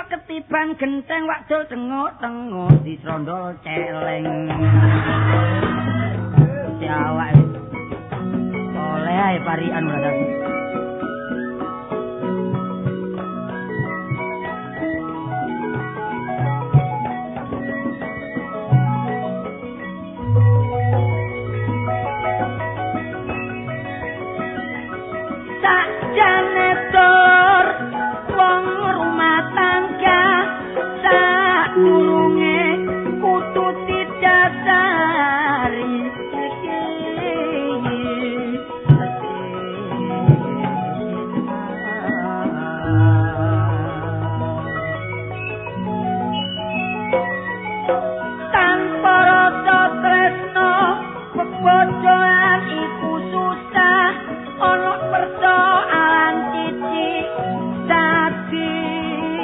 Ketiban genteng wakdul tengok-tengok disrondol celeng. Jawak oleh ae parian badan. Sakjane tur wong rumah tangga sadurunge kudu didasari tanpa rasa tresno pebojoan iku susah ana persoalan cici dadine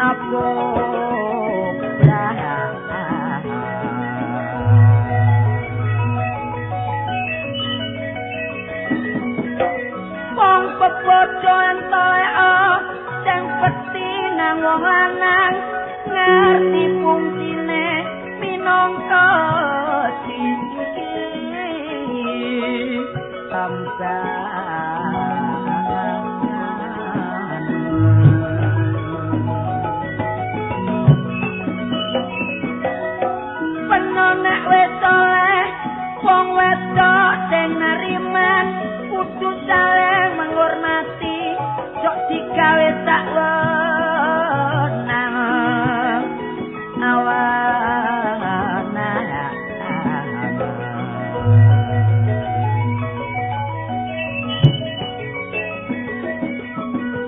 apa wong pebojoan toleo sing peti nang wong lanang ngerti fungsine minangka penonek wis oleh wong wedok sing nariman kudu saling menghormati sok digawe sak wenang awana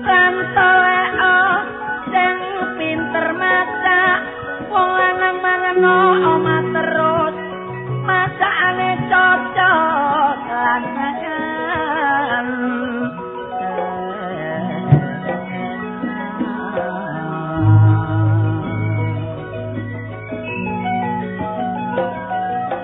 lan toleo sing pinter masak wong lanang mangan omah terus masakane cocok lan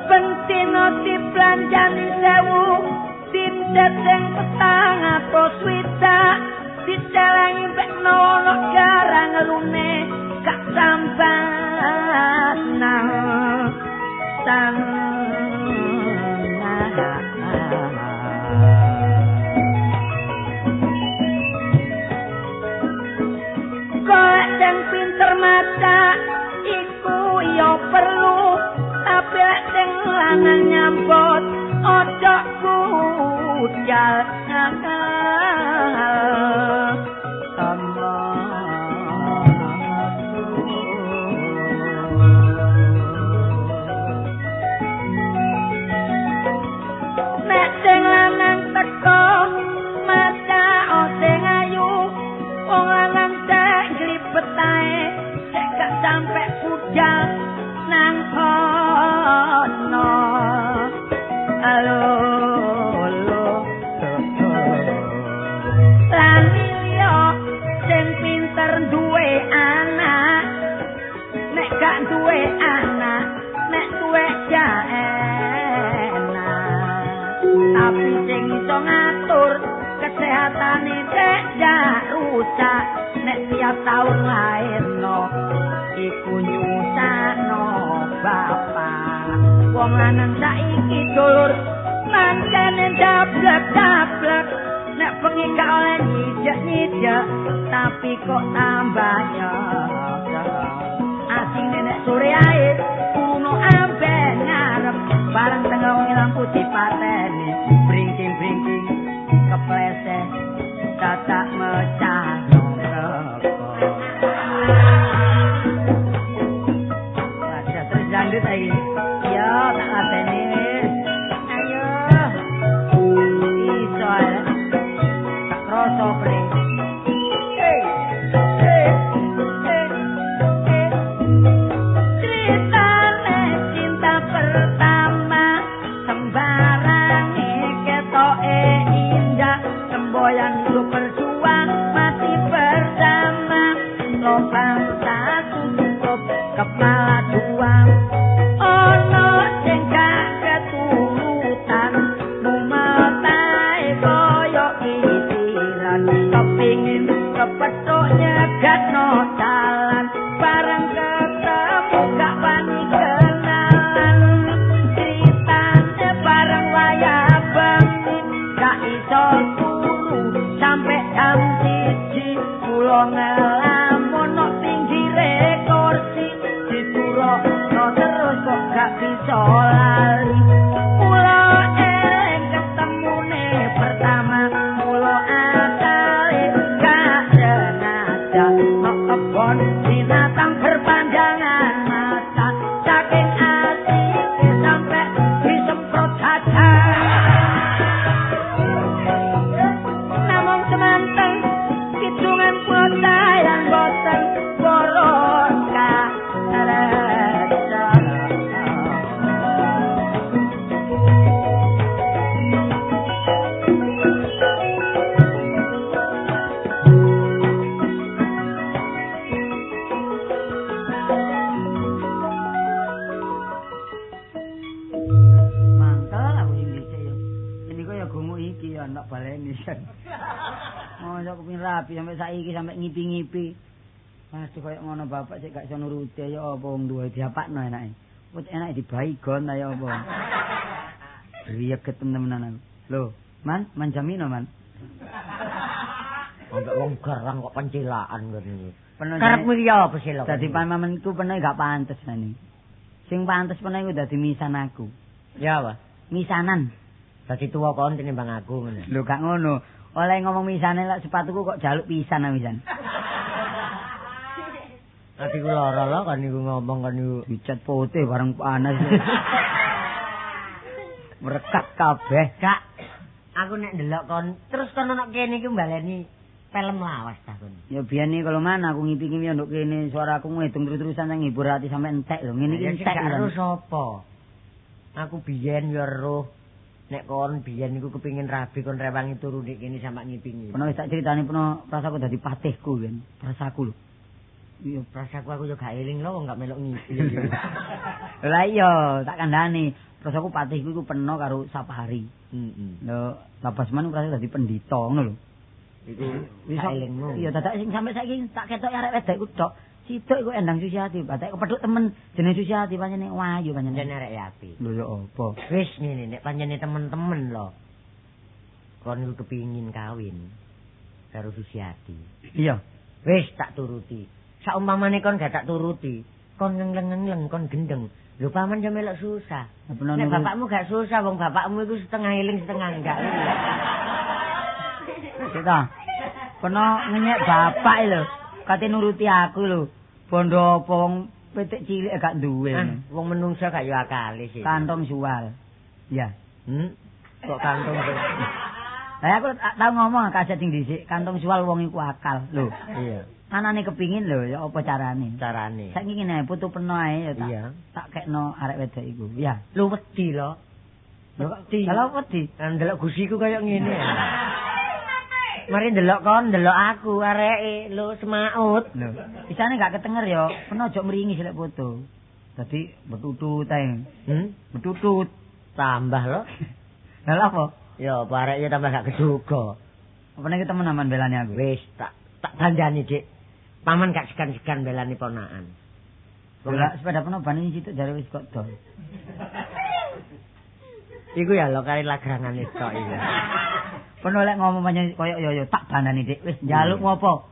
bentino diplanjani 1000 dindet sing petang apa swidak dicelengi mek nono garang lune gak sambat nang golek sing pinter masak iku ya perlu tapi lek sing lanang nyambut ojo kujal nek sing lanang teko masak sing ayu wong lanang teh glibet ae sek gak sampe kujal nang kono halo lan liya sing pinter duwe anak nek gak duwe anak nek duwe enak tapi sing iso ngatur kesehatane cek gak rusak nek tiap taun lairno iku nyusano bapak wong lanang saiki dulur mangkane dablek-dablek nek bengi gak oleh nyijek-nyijek tapi kok tambah nyok asine nek sore ae kuno amben ngarep bareng tengah wengi lampu dipateni bringking-bringking kepleset tatak mecah wajah terjandut lagi ya tak lateni ayo iso ae tak kroso bring ceritane cinta pertama sembarang wong lamun nok pinggire kursi diturokno terus kok gak bisa lali mula eling ketemune pertama mula asale gak sengaja nok kebon binatang berpanjangan mata saking asik sampai disemprot kaca namung semanten hitungan kota yang boten boroka anak baleni kan. Mosok kepengin rapi sampai saiki sampai ngipi-ngipi. Masih koyo ngono bapak sik gak iso nuruti ya apa wong duwe diapakno enake. Wis enake dibaigon ta ya apa. Riyeget temen-temenan aku. Lho, Man jamino Man. Ambek wong garang kok pencilaan ngene. Karepmu iki apa sih lho? Dadi pamamenku pene gak pantes nani. Sing pantes pene iku dadi misan aku. Ya apa? Misanan. Dadi tuwa kon tinimbang aku ngene. Lho gak ngono. Oleh ngomong misane lek sepatuku kok jaluk pisan misan. Atiku lara lho kan niku ngomong kan niku dicat putih bareng panas. Merekat kabeh, Kak. Aku nek ndelok kon terus kon ono kene iki mbaleni film lawas ta kon. Ya biyen iki kalau mana aku ngipi-ngipi nduk kene suaraku ngedung terus-terusan nang ngibur ati sampe entek lho. Ngene iki entek lho sapa? Aku biyen ya roh nek kon biyen niku kepengin rabi kon rewangi turu nek kene sampe ngipi-ngipi. Peno wis tak critani peno prasaku dadi patihku kan. Prasaku lho. Iya, prasaku aku yo gak eling lho gak melok ngipi. Lah iya, tak kandhani. Prasaku patihku iku peno karo Sapari. Lho, Labasman prasa dadi pendhita ngono lho. Iku wis elingmu. Iya, dadak sing sampe saiki tak ketok arek wedok iku tok. Siduk iku Endang Susiati, batek kepethuk temen jenenge Susiati pancene wayu pancene. Jenenge arek api. Lho ya apa? Wis ngene nek pancene temen-temen lho. Kon iku kepingin kawin karo Susiati. Iya. Wis tak turuti. Saumpamane kon gak tak turuti, kon ngengleng-ngengleng kon gendeng. Lho paman yo melok susah. Nek bapakmu gak susah, wong bapakmu iku setengah eling setengah enggak. Kita peno ngenyek bapak lho. Kate nuruti aku lho. Bondo apa wong pitik cilik gak duwe. Wong menungsa gak yo akale sih. Kantong sual. Ya. Kok kantong. Lah aku tau ngomong kaset sing dhisik, kantong sual wong iku akal. Lho. Iya. Anane kepingin lho ya apa carane? Carane. Saiki ngene putu peno ae ya tak kekno arek wedok iku. Ya. Lu wedi lho. Wedi. Kalau wedi, ndelok gusiku kaya ngene. Mari ndelok kon, ndelok aku areke lho semaut. Lho, isane gak ketenger ya, peno aja mringis lek foto. Dadi betutut ae. Betutut tambah lho. Lah apa? Ya apa areke tambah gak keduga. Apa nek temen aman belani aku? Wis tak dandani, Dik. Paman gak segan-segan belani ponakan. Bola sepeda peno bani situ jare wis kok dol. Iku ya lho kali lagrangane tok iki. Peno lek ngomong panjang koyo yo tak bandani Dik. Wis njaluk ngopo?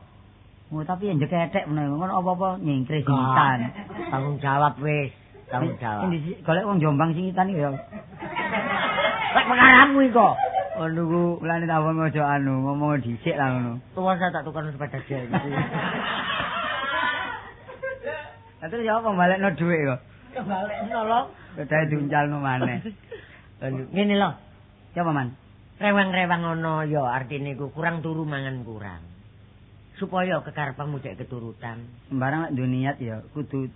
Oh tapi yang jekethek ngono apa-apa nyingkris singitan. Tanggung jawab wis, tanggung jawab. Golek wong Jombang singitan iki ya. Lek pengaramu iku. Aduh, mulane tak wong aja ngomong dhisik lah ngono. Tuwa saya tak tukar sepeda dia iki. Terus ya apa balekno dhuwit kok? Balekno lho. Kedae diuncalno maneh. Ngene lho. Ya apa man? Rewang-rewang ngono ya artine iku kurang turu mangan kurang. Supaya kekarepmu cek keturutan. Sembarang lek niat ya kudu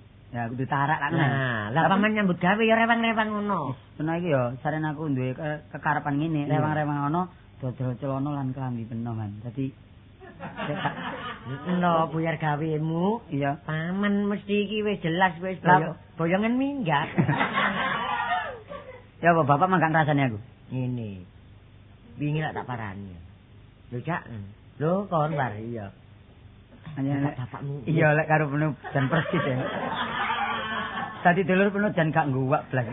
tarak kan. Nah, lah paman nyambut gawe ya rewang-rewang ngono. Peno iki ya sarene aku duwe kekarepan ngene, rewang-rewang ngono dodol celana lan klambi peno man. Dadi no buyar gawemu. Iya. Paman mesti iki wis jelas wis boyongan minggat. Ya apa bapak mangkang rasane aku. Ngene. Wingi lak tak parani. Lho Cak. Lho kon bar iya. Hanya bapakmu. Iya lek karo penuh jan persis ya. Tadi dulur penuh jan gak nguwak blas.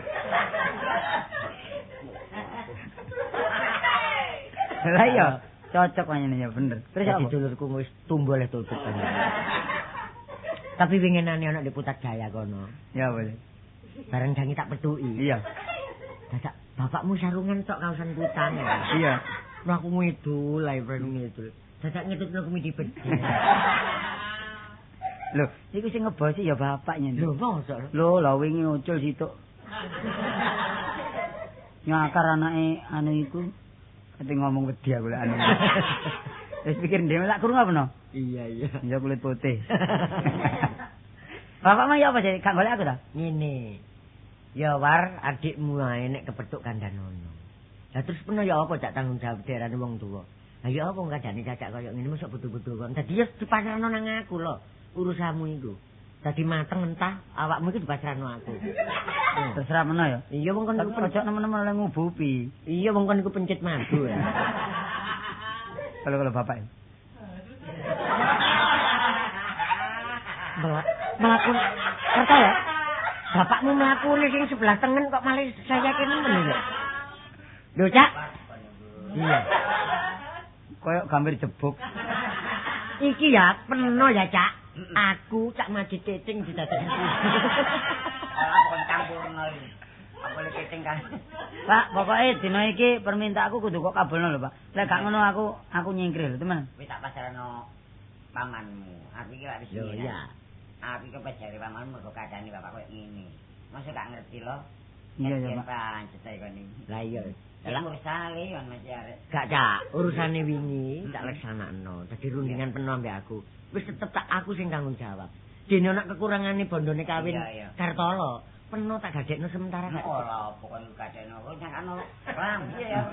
Lah iya. Cocok panjenengan ya bener. Terus apa? Dulurku wis tumbuh le tutup. Tapi winginane ana di Putat Jaya kono. Ya boleh. Bareng jangi tak petuki. Iya. Dadak bapakmu sarungan tok kaosan kutang. Iya. Lah aku ngidul, ae ngidul. Dadak ngitutno kumi dipet. Lho, iku sing ngebosi ya bapaknya. Lho, mosok. Lho, lha wingi ucul situk. Nyakar anake anu iku. Kate ngomong wedi aku lek anu. Wis pikir dhewe lak krungu apa no? Iya. Ya kulit putih. Bapak mah ya apa sih? Gak golek aku ta? Ngene. Ya war adikmu ae nek kepethuk kandhanono. Lah terus peno ya apa cak tanggung jawab derane wong tuwa. Lah ya apa kadane cacak koyo ngene mosok betul-betul kon. Dadi ya dipasrahno nang aku lho. Urusanmu iku. Dadi mateng entah awakmu iki dipasrahno aku. Terserah meno ya. Iya wong kon iku ojo nemen-nemen oleh ngubupi. Iya wong kon iku pencit madu ya. Kalau bapak ya. Melakukan kata ya. Bapakmu melakukan sing sebelah tengen kok malah saya kene men ya. Lho Cak. Iya. Koyok gambar jebuk. Iki ya peno ya Cak. Aku Cak Majid Cecing didadekake. Kon campurno iki. Apa le Cecing kan. Pak, pokoknya dina iki permintaanku kudu kok kabulno lho, Pak. Lek gak ngono aku nyingkir lho, teman. Wis tak pasrahno pamanmu. Aku iki lak wis Yo iya. Aku iki pejare pamanmu mergo kadane bapak koyo ngene. Masa gak ngerti lho. Iya ya, Pak. Pancet ae kon iki. Lah iya. Lah mursale kon masih arek. Gak Cak, urusane wingi tak leksanakno. Dadi rundingan penuh ambek aku. Wis tetep tak aku sing tanggung jawab. Dene ana kekurangane bondone kawin Kartolo. Peno tak gadekno sementara gak. Ora apa kon gadekno kok nyakano ram iya ya.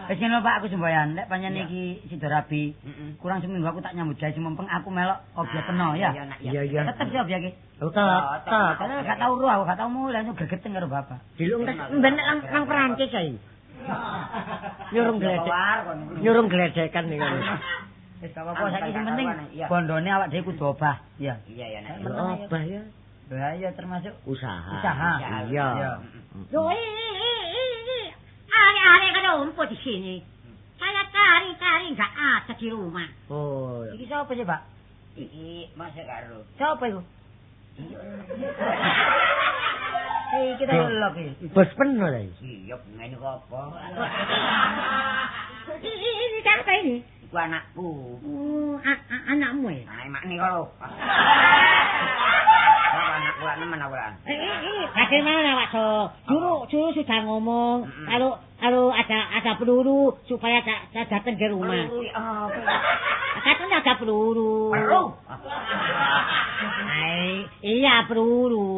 Wis ngono Pak, aku semboyan. Lek panjenengan iki sida rabi. Kurang seminggu aku tak nyambut gawe semempeng aku melok obyek peno ya. Iya. Tetep sih obyek iki. Tetep. Karena gak tau roh, aku gak tau mulai aku gregeteng karo bapak. Dilung ben nang Perancis ae. Nyurung gledekan nih kan. Wis gak apa-apa saiki sing penting bondone awak dhewe kudu obah. Iya. Iya ya nek. Obah ya. Lah iya termasuk usaha. Iya. Loh, Are kada umput di sini. Saya cari nggak ada di rumah. Oh. Iki siapa sih, Pak? Iki masih karo. Siapa itu? Kita lelok iki. Bos peno lho. Iya, ngene kok apa? Ini siapa ini? Iku anakku. Oh, anakmu ya? Nah, emak nih kalau. Anakku lah nemen aku lah. Bagaimana Pak So? Dulu sudah ngomong kalau ada peluru supaya saya datang ke rumah. Katanya ada peluru. Peluru? Iya peluru.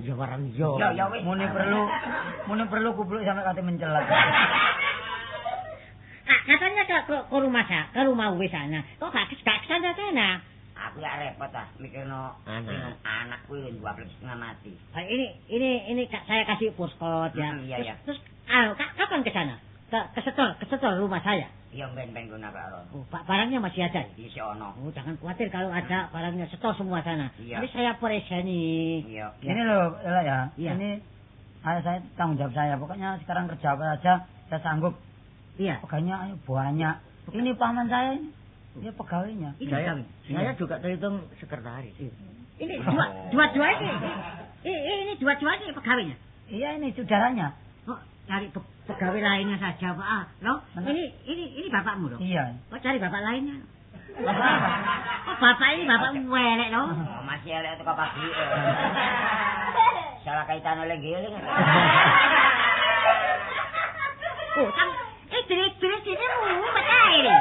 Ya warang yo. Ya wis. Mune perlu kubluk sampai kate mencelat. Katanya ke rumah saya, ke rumah Uwe sana. Kok gak kesana? Aku ya repot ah mikirno anakku yang 12 setengah mati. Ini saya kasih postcode ya. Iya. Terus kapan ke sana? Ke setor rumah saya. Iya ben guna Pak. Oh, barangnya masih ada. Iya ono. Oh, jangan khawatir kalau ada barangnya setor semua sana. Iya. Tapi saya preseni. Iya. Ini loh, ya. Iya. Ini saya tanggung jawab saya. Pokoknya sekarang kerja apa saja saya sanggup. Iya. Pegawainya banyak. Ini paman saya ini. Dia pegawainya. Saya juga terhitung sekretaris. Ini dua-dua ini. Ini dua-dua ini pegawainya. Iya ini saudaranya. Oh, cari pegawai lainnya saja, Pak. Loh, ini bapakmu loh. Iya. Kok cari bapak lainnya? Bapak apa? Oh, bapak ini bapakmu welek loh. Masih elek itu pagi. Salah kaitan oleh giling. Oh, terus ini mumet aja.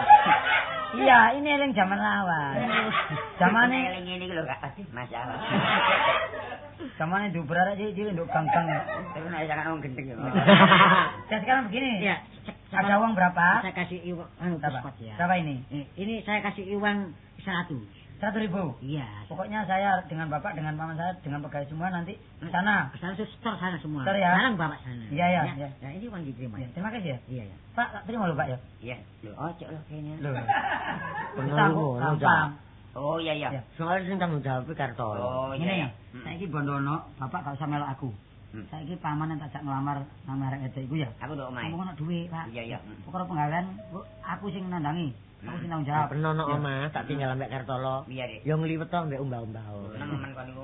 Iya, ini eling zaman lawas. Zamane eling ini lho Kak, pasti masalah. Zamane diuber arek cilik nduk gang-gang. Terus nek jangan wong gendeng ya. Dan sekarang begini. Iya. Ada uang berapa? Saya kasih uang ya. Berapa ini? Ini saya kasih uang 100. 100.000. Iya. Pokoknya saya dengan bapak, dengan paman saya, dengan pegawai semua nanti ke sana. Ke sana setor sana semua. Setor ya. Barang bapak sana. Iya. Nah, ini uang diterima. Ya, terima kasih ya. Iya. Pak, tak terima lho Pak ya. Iya. Lho, ojo lho kene. Lho. Gampang. Oh iya. Soalnya sing tanggung jawab Kartolo. Oh ini ya. Saiki Bondono, bapak gak usah melok aku. Saiki paman tak ngelamar nang arek edek iku ya. Aku nduk omahe. Ngomong ana dhuwit, Pak. Iya. Perkara penggawean aku sing nandangi. Aku sing tanggung jawab. Peno nang omah tak tinggal ambek Kartolo. Iya, Dik. Ya ngliwet to mbek umbah-umbah. Nemen kon niku.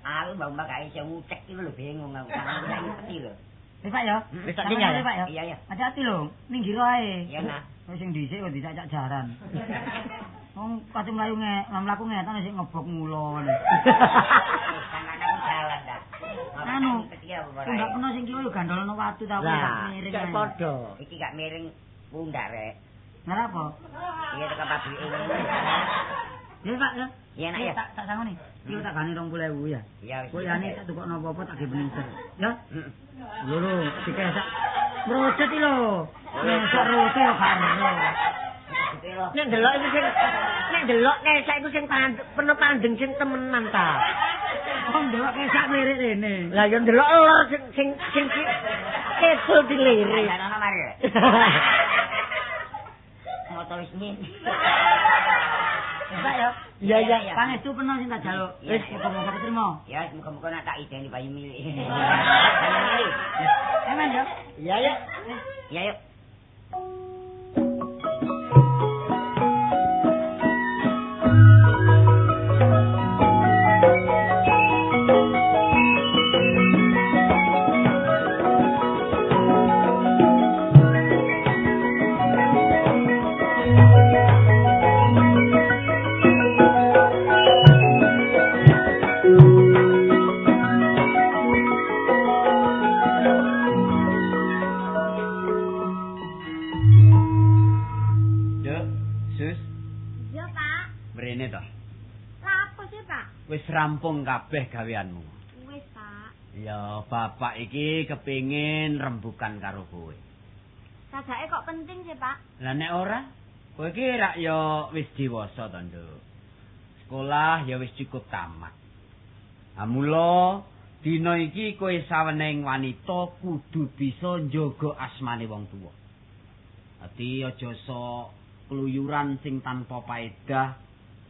Aku mbak-mbak gak iso ngucek iki lho bingung aku. Tanganku lagi peti lho. Pak ya. Wis tak tinggal ya, Pak ya. Iya. Hati-hati lho, ning giro ae. Iya, Nah. Wis sing dhisik kok dicacak jaran. Wong pati mlayu mlaku ngetan sik ngebok ngulon. Tangan aku jalan dah. Anu, enggak pernah sing kiwa yo gandolno watu ta Lah, miring. cek padha. Iki gak miring pundak rek. Nara apa? Iya tekan pabrik ini. Ya Pak ya. Iya nak ya. Tak sangoni. Iki tak gani 20.000 ya. Iya wis. Kok yane tak tukokno apa-apa tak gebeningser. Ya. Lho, dikesak. Mrojet iki lho. Nek rote yo karo. Nek delok iku sing nek delok kesak iku sing peno pandeng sing temenan ta. Oh, ndelok kesak lirik rene. Lah yo ndelok lor sing kesul dilirik. Ya ana mari. Motor wis min. Pak ya. Iya iya. Pangestu peno sing tak jaluk. Wis muga-muga ketrima. Ya muga-muga nak tak ideni bayi milik. Aman ya. Iya ya. Ya yuk. Wis rampung kabeh gaweanmu. Wis, Pak. Ya, bapak iki kepengin rembukan karo kowe. Sajake kok penting sih, Pak? Lah nek ora, kowe iki rak ya wis dewasa to, Nduk. Sekolah ya wis cukup tamat. Mula dina iki kowe saweneng wanita kudu bisa njaga asmane wong tuwa. Ati aja sok keluyuran sing tanpa paedah.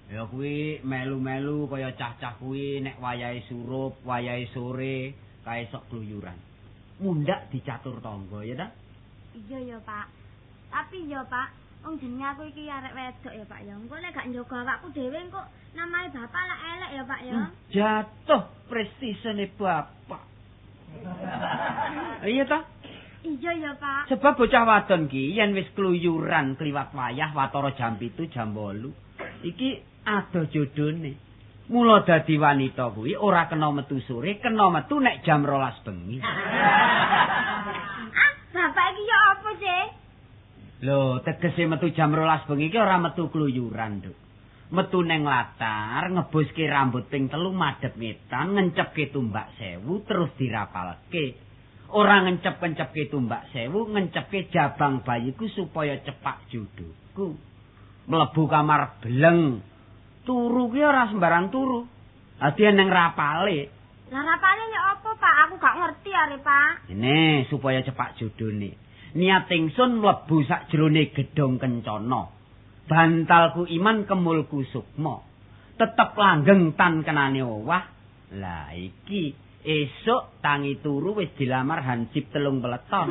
Ya kuwi melu-melu kaya cah-cah kuwi nek wayahe surup, wayahe sore kae sok kluyuran. Mundak dicatur tangga ya ta? Iya ya, Pak. Tapi ya, Pak, wong jenenge aku iki arek wedok ya, Pak ya. Engko nek gak njaga awakku dhewe engko namae bapak lak elek ya, Pak ya. Jatuh prestisine bapak. Iya ta? Iya ya, Pak. Sebab bocah wadon ki yen wis kluyuran kliwat wayah watara jam 7 jam 8 iki ada jodone. Mula dadi wanita kuwi ora kena metu sore, kena metu nek jam 12 bengi. Bapak iki ya apa sih? Lho, tegese metu jam 12 bengi iki ora metu kluyuran, Nduk. Metu neng latar, ngebuske rambut ping 3 madhep ngetan, ngencepke tumbak 1000 terus dirapalke. Ora ngencep-ngecepke tumbak 1000, ngencepke jabang bayiku supaya cepak juduku. Mlebu kamar bleng. Turu ki ora sembarang turu. Ati nang rapale. Lah rapale ya apa, Pak? Aku gak ngerti are, Pak. Ini supaya cepak jodone. Niat ingsun mlebu sak jerone gedhong kencana. Bantalku iman kemulku sukma. Tetep langgeng tan kenane owah. Lah iki esuk tangi turu wis dilamar hansip 3 peleton.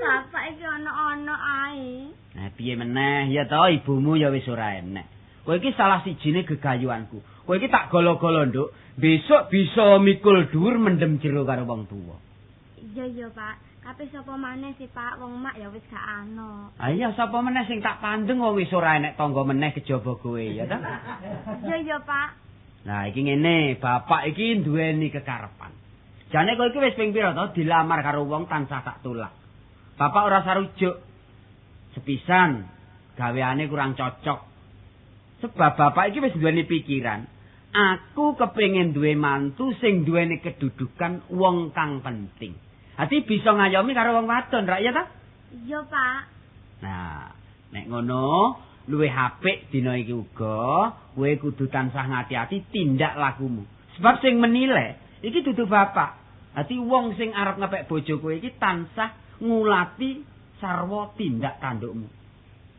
Bapak iki ana-ana ae. Nah, piye meneh ya to ibumu ya wis ora enek. Kowe iki salah sijine gegayuhanku. Kowe iki tak golo-golo, Nduk. Besok bisa mikul dhuwur mendem jero karo wong tuwa. Iya ya, Pak. Tapi sapa maneh sih, Pak? Wong mak ya wis gak ana. Ah iya sapa meneh sing tak pandeng wong wis ora enek tangga meneh kejaba kowe ya ta? Iya ya, Pak. Nah, iki ngene, bapak iki duweni kekarepan. Jane kowe iki wis ping pira to dilamar karo wong tansah tak tolak. Bapak ora sarujuk. Sepisan gaweane kurang cocok. Sebab bapak iki wis duweni pikiran, aku kepengin duwe mantu sing duweni kedudukan wong kang penting. Ati bisa ngayomi karo wong wadon, ra ya ta? Iya, Pak. Nah, nek ngono luwih apik dina iki uga, kowe kudu tansah ngati-ati tindak lakumu. Sebab sing menilai iki dudu bapak. Ati wong sing arep ngepek bojo kowe iki tansah ngulati sarwa tindak tandukmu.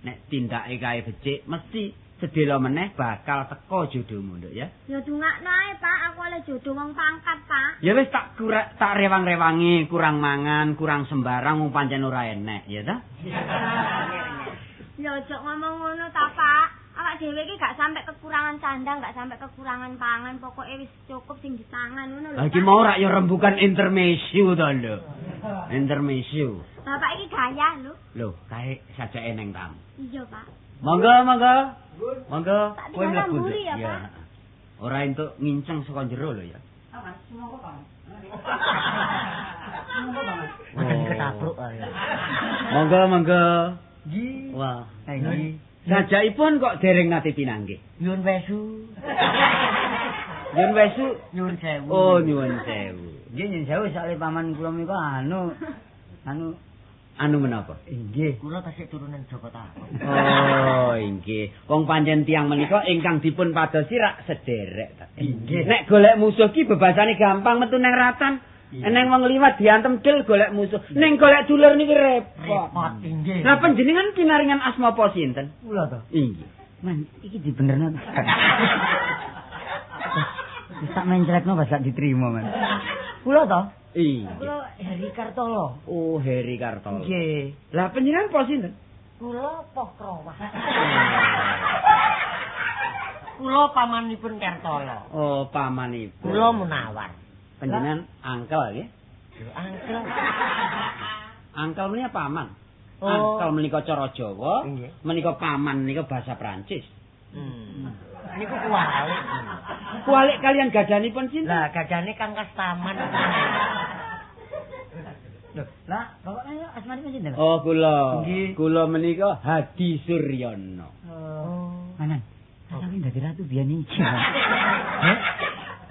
Nek tindake kae becik mesti sedhela meneh bakal teko jodohmu, Nduk ya. Ya dungakno ae, Pak. Aku oleh jodoh wong pangkat, Pak. Ya wis tak rewang-rewangi, kurang mangan, kurang sembarang wong pancen ora enek, ya ta? Ya ojo ngomong ngono ta, Pak. Awak dhewe iki gak sampe kekurangan sandang, gak sampe kekurangan pangan, pokoke wis cukup sing dipangan ngono lho. Lah iki mau rak ya rembukan intermezzo to, Nduk. Intermezzo. Bapak iki gaya lho. Lho, kae sajake neng tamu. Iya, Pak. Monggo, monggo. Monggo, Tak kowe tinggal mlebu. mburi ya, Nduk. Pak. Ora entuk nginceng saka jero lho ya. Aman, semoga Pak. Makan ketabruk ya. Monggo, monggo. Nggih. Wah, Nggih. sajakipun kok dereng nate pinanggih. Nyuwun wesu. Nyuwun wesu. Nyuwun sewu. Oh, nyuwun sewu. Nggih nyun sewu sakle paman kula menika Anu menapa? nggih. Kula tasih turunan Joko Tarub. Oh, inggih. Wong pancen tiyang menika ingkang dipun padosi rak sederek ta. Inggih. Nek golek musuh ki bebasane gampang metu nang ratan. Eneng wong liwat diantem del golek musuh. Ning golek dulur niki repot. Repot inggih. Nah, panjenengan pinaringan asma apa sinten? Kula to. Inggih. Man, iki dibenerno. Wis tak mencrekno pas gak diterima, Man. Kula to? Inggih. Kula Heri Kartolo. Oh, Heri Kartolo. Nggih. Lah panjenengan apa sinten? Kula Pokrowah. Kula pamanipun Kartolo. Oh, pamanipun. Kula Munawar. Panjenengan angkel nggih? Angkel. Angkel menika paman. Oh. Angkel menika cara Jawa, Nggih. menika paman menika bahasa Prancis. Niku kualik. Kualik kalian gadanipun sinten? Lah gadane Kang Kastaman. Lho, lah bapaknya asmanipun sinten? Oh, kula. Nggih. Kula menika Hadi Suryono. Oh. Anan. Tapi dadi ratu biyen iki. Heh?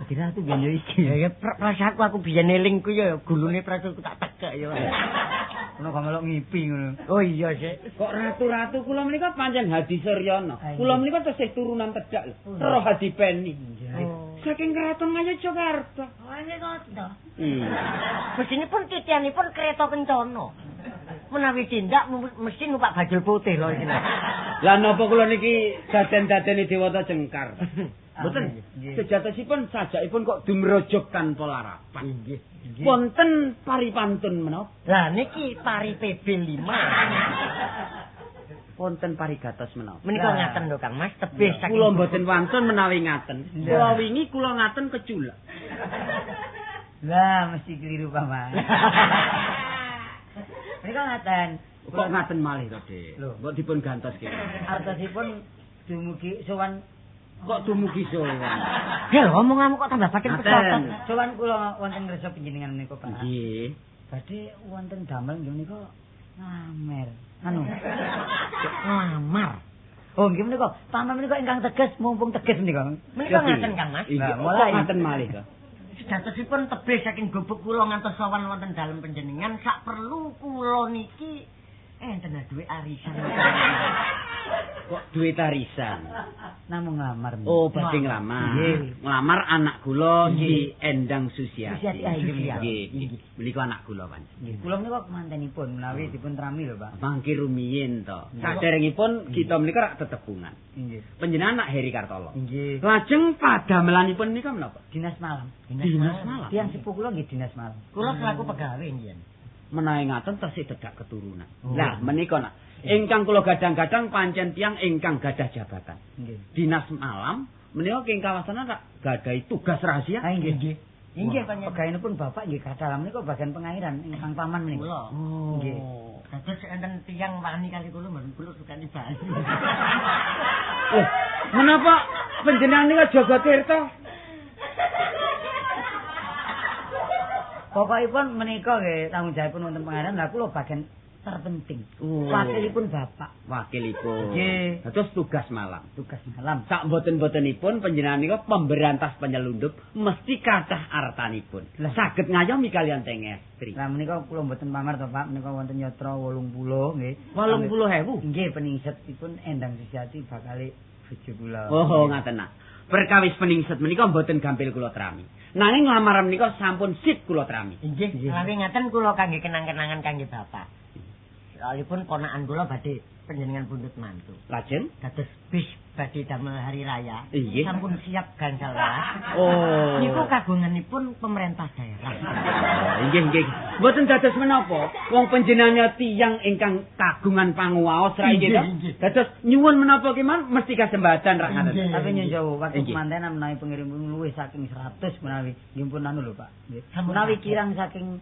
Dadi ratu biyen iki. Ya prasaku aku biyen eling ku ya gulune prasaku tak tegak ya. Ono kok melok ngipi ngono. Oh iya sik. Kok ratu-ratu kula menika pancen Hadi Suryono. Ah, iya. Kula menika tesih turunan tedak lho. Roh Hadi Peni. Oh. Saking keraton Ngayogyakarta. Oh, ini kok to. Mesinipun titianipun kereta kencana. Menawi tindak mesti numpak bajul putih lho iki. Lah napa kula niki daden-dadeni Dewata Jengkar. Mboten. Nggih. Sejatosipun sajakipun kok dumrojok tanpa larapan. Nggih. Wonten paripantun menapa? Lah niki pari PB 5. Wonten parigatos menapa? Menika ngaten lho Kang Mas, tebih saking Kula mboten wantun menawi ngaten. Kula wingi kula ngaten keculak. Lah mesti keliru paman. Menika ngaten. Kok ngaten malih to, Dik? Lho. Kok dipun gantos kene? Artosipun dumugi sowan Kok dumugi sowan? Ya omonganmu kok tambah pating Ngaten. pecotot. sowan kula wonten ngresa panjenengan menika, Pak. Nggih. Badhe wonten damel nggih menika ngamer. Anu. Ngamar. Oh nggih menika paman menika ingkang tegas mumpung tegas menika. Menika ngaten Kang Mas. Iya, mulai. kok ngaten malih to? Sejatosipun tebih saking gubuk kula ngantos sowan wonten dalem panjenengan sak perlu kula niki enten duwe arisan. Kok duwe tarisan? Namung nglamar. Oh, badhe nglamar. Nggih. Nglamar anak kula Ki Endang Susiati. Susiati, ah, nggih. Nggih. Menika anak kula pancen. Nggih. Kula menika mantenipun menawi dipun trami lho, Pak. Mangke rumiyin to. Saderengipun kita menika rak tetepungan. Nggih. Panjenengan anak Heri Kartolo. Nggih. Lajeng padamelanipun menika menapa? Dinas malam. Dinas malam. Tiang sepuh kula nggih dinas malam. Kula selaku pegawai njen. Menawi ngaten tesih tedak keturunan. Oh. Lah menika nak ingkang kula gadang-gadang pancen tiyang ingkang gadah jabatan. Nggih. Dinas malam menika king kawasan rak gadahi tugas rahasia. Ah nggih. Inggih panjenengan. Pegawinipun Bapak nggih kathah menika bagian pengairan ingkang paman menika. Kula. Oh. Nggih. Dados enten tiyang wani kali kula mboten kula sukani bali. Oh, menapa panjenengan nika jaga tirta? Pokokipun menika nggih tanggung jawabipun wonten pengairan lah kula bagian terpenting. Oh. Wakilipun Bapak. Wakilipun. Nggih. Terus tugas malam. Tugas malam. Sak boten-botenipun panjenengan nika pemberantas penyelundup mesti kathah artanipun. Lah. Saged ngayomi kalian teng estri. Lah menika kula mboten pamar to Pak, menika wonten yatra 80 nggih. 80.000. Nggih peningsetipun Endang Susiati bakal bojo kula. Oh, ngaten nak. Perkawis peningset menika mboten gampil kula trami. Nanging lamaran menika sampun sip kula trami. Inggih, lawi ngaten kula kangge kenang-kenangan kangge Bapak. soalipun ponakan kula badhe panjenengan pundhut mantu. Lajeng Dados bis badhe damel hari raya. Inggih. Sampun siap gangsal welas. Oh. Niku kagunganipun pemerintah daerah. Inggih. Mboten dados menapa? Wong panjenengan tiyang ingkang kagungan panguwaos ra inggih to? Dados nyuwun menapa kemawon mesti kasembatan ra ngaten. Tapi nyuwun waktu Inggih. mantenan menawi pengirim luwih saking 100 menawi nggih pun anu lho Pak. Nggih. Sampun Menawi kabeh. kirang saking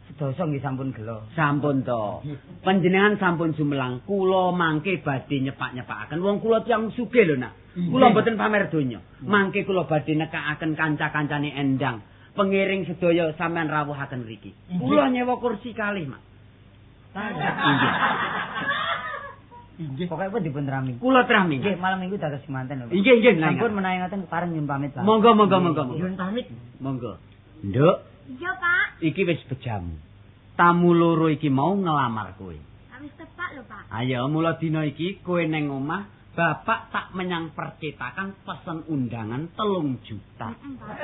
sedasa nggih sampun gelo. Sampun to. Panjenengan sampun sumelang kula mangke badhe nyepak-nyepakaken wong kula tiyang sugih lho Nak. Kula mboten pamer donya. Mangke kula badhe nekakaken kanca-kancane endang. Pengiring sedaya sampean rawuhaken mriki. Kula nyewa kursi kalih, Mak. Inggih. Pokoke pun dipun rami. Kula trami. Nggih, malam minggu dados manten lho Pak. Inggih. Sampun menawi ngoten pareng nyuwun pamit Pak. Monggo. Nyuwun pamit. Monggo. Nduk, Iya, Pak. iki wis bejamu. Tamu loro iki mau ngelamar kowe. Wis tepak lho, Pak. Ayo mula dina iki kowe neng omah, bapak tak menyang percetakan pesen undangan 3 juta. Pak.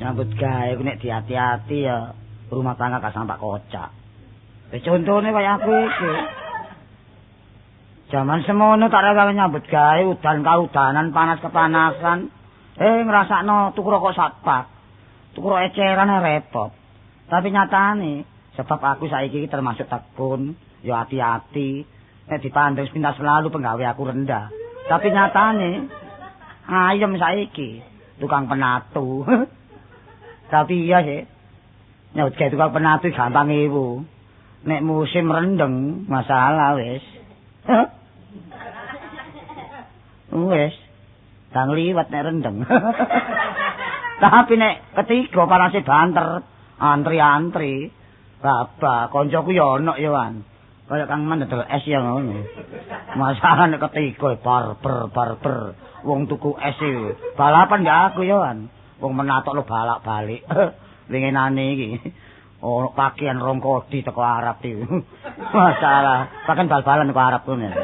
Nyambut gawe ku nek hati-hati ya rumah tangga gak sampak kocak. Contone kaya aku iki. Zaman semono tak gawe nyambut gawe udan kaudanan panas kepanasan. Ngrasakno tuku rokok satpak. Tuku rokok eceran repot. Tapi nyatane sebab aku saiki termasuk tekun, ya hati-hati. Nek dipandang sepintas selalu penggawe aku rendah. Tapi nyatane ayem saiki tukang penatu. Tapi iya sih. Nyambut gawe tukang penatu gampang ibu. Nek musim rendeng masalah wis. Wis. Dang liwat nek rendeng. Tapi nek ketiga panase banter, antri-antri. Babak koncoku ya ono ya wan. Kaya Kang Man dodol es ya ngono. Masalah nek ketiga barber. Wong tuku es e. Balapan ya aku ya wan. Wong menatok lo balak-balik. Winginane iki. Oh, pakaian rong kodi teko Arab iki. Masalah, pakaian bal-balan teko Arab kene.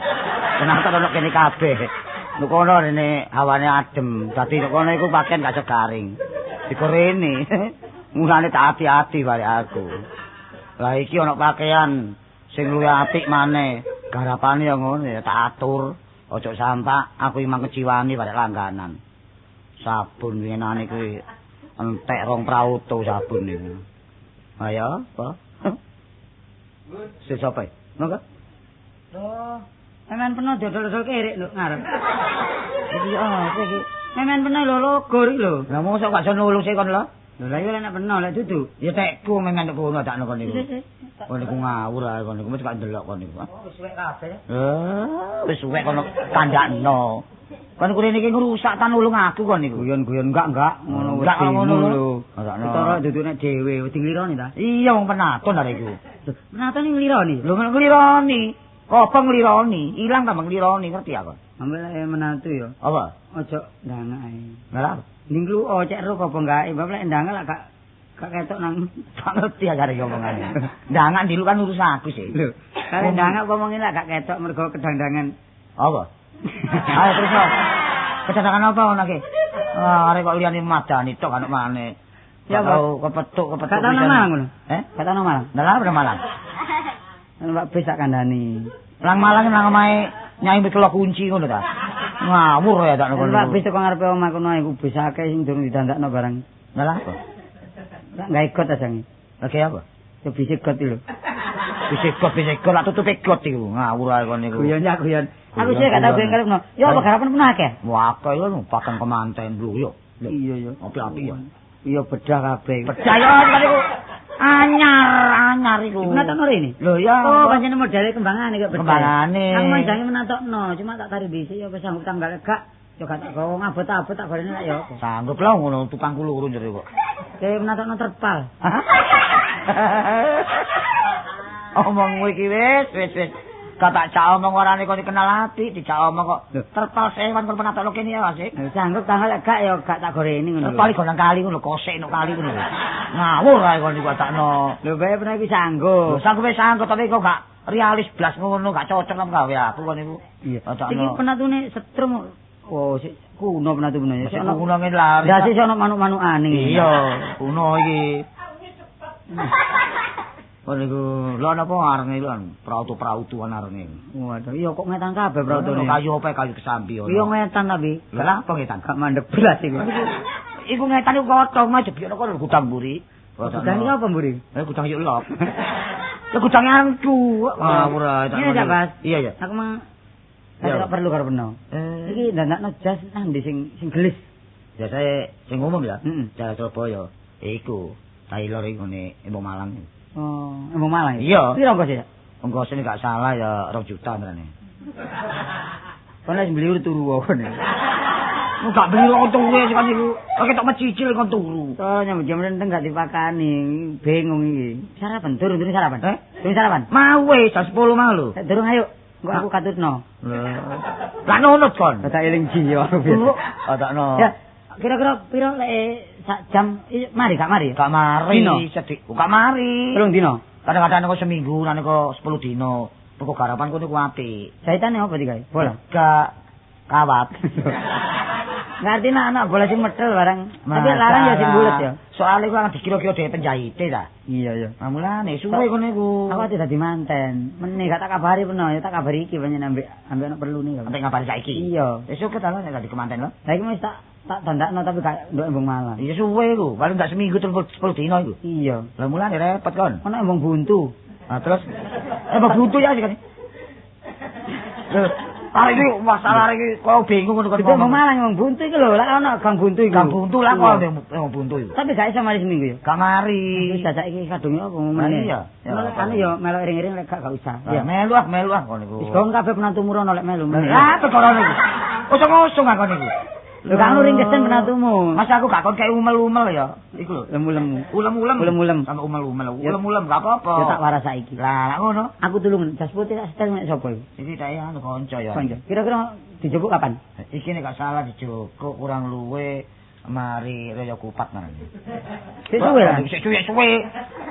Kenapa ono kene kabeh. Nek kono rene hawane adem. Dadi nek kono iku pakaian gak garing. Dikorene. Mulane tak hati-hati bare aku. Lah iki ono pakaian sing luwih apik maneh. Garapane ya ngono ya tak atur. Ojo sampak aku imang kejiwani bare langganan. Sabun winane kuwi entek 2 prauto sabun niku. Ayo, apa? Sesope. Monggo. Loh, memen peno dodol-dodol kerek lho ngarep. Iki iki. Memen peno lho logo iki lho. Lah mosok gak iso nulung sik kon lho. Lho lha iki nek peno lek dudu. Ya tekku memen nek kono dakno kon niku. Kon niku ngawur ae kon niku mesti gak ndelok kon niku. Wis suwek kabeh. Wis suwek kono kandakno. Kan kene iki ngrusak tan ulung aku kon niku. Guyon-guyon enggak ngono wis ngono lho. Cara duduk nek dhewe wedi nglironi ta? Iya wong penatun arek iku. Penatun nglironi. Lho nek nglironi. Apa nglironi? Ilang ta nglironi ngerti aku. Ambek menatu ya. Apa? Ojo ndangak ae. Lah ninglu cek ro apa enggak? Mbak lek ndangak lak gak ketok nang tak ngerti ajare ngomongane. Ndangak ndilu kan urus aku sih. Lho, kare ndangak ngomongin lak gak ketok mergo kedangdangan. Apa? Ayo terus. Kedatangan apa ngono iki? Arek kok liyane madani tok anak maneh. Ya tau kepetuk. Gak tau nang Malang ngono. Gak tau nang Malang. Lah ora Malang. Mbak bis tak kandhani. Nang Malang nang omahe Nyai Mikelo kunci ngono ta. Ngawur ya tak ngono. Pak bis teko ngarepe omah kono iku bis akeh sing durung didandakno barang. Lah apa? Lah gawe got ajange. Lagi apa? Ya bis got iki lho. Bisa got lah tutupe got iku. Ngawur ae kon niku. Guyon. Aku sih gak tau bengkel ngono. Ya apa garapan penuh akeh? Wah, akeh lho patang kemanten lho yo. Iya. Api-api ya. Iya bedah kabeh. Percaya kan iku anyar iku. Menatokno rene. Lho ya. Oh, pancen modele kembangane kok bedah. Kembangane. Aku manjange menatokno, cuma tak tari dhisik ya wis sanggup tanggal gak. Yo gak tak gowo ngabot-abot tak gorene lek ya. Sanggup lah ngono tukang kuluru jero kok. Kayak menatokno terpal. Omong kowe iki wis. Kok tak cak omong orane kok dikenal ati, dicak omong kok terpal sewan kon pernah tak kene ya Mas. Sanggup tanggal gak ya gak tak gorene ngono. Terpal gonang kali ngono kosek nok kali ngono. Ngawur ae kon iku takno. Lho bae pernah iki sanggup. Sanggup wis sanggup tapi kok gak realis blas ngono gak cocok nang gawe aku kon iku. Iya. Iki penatune setrum. Oh, sik kuno penatu bener. Sik kuno ngene lari. Ya sik ono manuk-manukane. Iya, kuno iki. Kon iku lho napa arenge lho prautu-prautuan arenge. Waduh, iya kok ngetan kabeh prautune. Kayu apa kayu kesambi ono. Iya ngetan tapi. Lah apa ngetan? Gak mandek belas iku. Iku ngetan iku kocok mah jebiono kok gudang mburi. Gudang iki apa mburi? Gudang yuk lop. Ya gudang areng cu. Ngawur ae tak. Iya, Mas. Iya. Aku mah tak perlu karo peno. Iki ndandakno jas nang ndi sing gelis. Biasane sing umum ya. Heeh. Jalan Surabaya. Iku Taylor iku ngene Embong Malang. Oh, Embong Malang. Iya. Piro ongkos ya? Ongkosnya gak salah ya 2 juta berane. Kono wis beli turu wae. Gak beli rotong wis kan iku. Oke tok mecicil kon turu. Oh, nyambut jam renteng gak dipakani. Bingung iki. Sarapan durung sarapan. Durung sarapan. Mau wis jam 10 mau lho. Durung ayo. Engko aku katurno. Lah nunut kon. Tak eling jiwa aku biasa. Oh takno. Ya, kira-kira piro lek sak jam mari gak mari? Gak mari sedhik. Gak mari. Telung dino. Kadang-kadang kok seminggu, nane kok 10 dino. Pokok garapan kok niku apik. Jaitane apa digawe? Bola. Gak kawat. Ngerti anak bola sing medel barang. Tapi larang ya sing bulet ya. Soale ku kan dikira-kira dhewe penjahite ta. Iya ya. Mulane suwe kono iku. Aku ati dadi manten. Meneh gak tak kabari peno ya tak kabari iki pancen ambek ana perlu nih. Sampai ngabari saiki. Iya. Wis oke ta nek dadi kemanten lho. Saiki wis tak tandakno tapi gak nduk Embong Malang. Iya suwe iku, paling gak seminggu 10 dino iku. Iya. Lah mulane repot kon. Ono Embong Buntu. Nah terus Embong Buntu ya sih kan. Hari iki masalah iki kok bingung ngono kon. Embong Malang Embong Buntu iki lho, lah ono Gang Buntu iki. Gang Buntu lah kok Embong Buntu iku. Tapi gak iso mari seminggu ya. Gak mari. Wis jajak iki kadunge apa ngomongane. Iya. Anu ya melok iring-iring lek gak usah. Ya melu ah kon niku. Wis kon kabeh penantumu rono lek melu. Lah perkara niku. Usung kon niku. Lho gak nuring kesen penantumu. Mas aku gak kon kayak umel-umel ya. Iku lho. Lemu-lemu. Ulem-ulem. Sampe umel-umel. Ulem-ulem gak apa-apa. Ya tak waras saiki. Lah ngono. Aku tulung jas putih tak setel nek sapa iki? Iki tak anu kanca ya. Kanca. Kira-kira dijupuk kapan? Iki nek gak salah dijukuk kurang luwe mari Raya Kupat nang. Wis suwe lah. Wis suwe.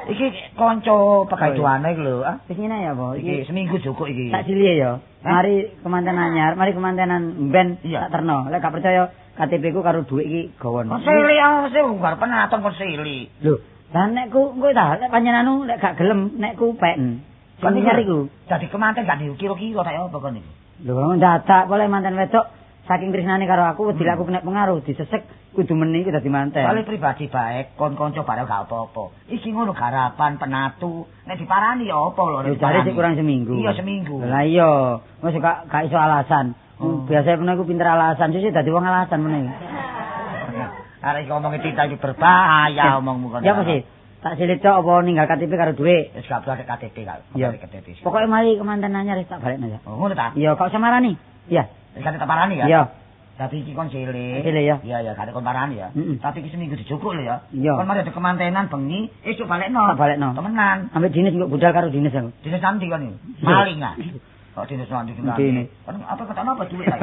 Iki kanca pegaduane iki lho. Ah, wis ngene ya, Bo. iki seminggu jukuk iki. Tak cilik ya. Mari kemanten anyar, mari kemantenan ben tak terno. Lek gak percaya KTP ku karo dhuwit iki gawon. Sili sing garep penaton kok sili. Lho, lah nek ku engko ta lek panjenenganmu lek gak gelem nek ku pen. Kon nyari ku. Dadi kemanten gak dikira-kira tak apa kon iki. Lho, dadak boleh manten wedok saking tresnane karo aku wedi aku kena pengaruh disesek kudu meni iki dadi manten. Soale pribadi baik, kon-kanca bareng gak apa-apa. Iki ngono garapan penatu, nek diparani ya apa lho. Jare sik kurang seminggu. Iya seminggu. Lah iya, wis gak iso alasan. Biasane pun aku pinter alasan, sih dadi wong alasan meneh. Arek iki ngomongin cinta iki berbahaya omongmu kon. Ya apa sih? Tak silit cok apa ninggal KTP karo dhuwit. Wis gak ada KTP kak. Iya. KTP. Pokoke mari kemanten anyar tak balekno ya. Oh ngono ta? Iya, kok samarani? Iya. Wis kate tak parani ya? Iya. Tapi iki kon cilik. Cilik ya. Iya kate kon parani ya. Tapi iki seminggu dijukuk lho ya. Iya. Kon mari ada kemantenan bengi, esuk balekno. Tak balekno. Temenan. Ambek dinis kok budal karo dinis aku. Dinis nanti kon iki. Maling ah. Kok dinis nanti Dini. Kon apa ketokno apa duit ta?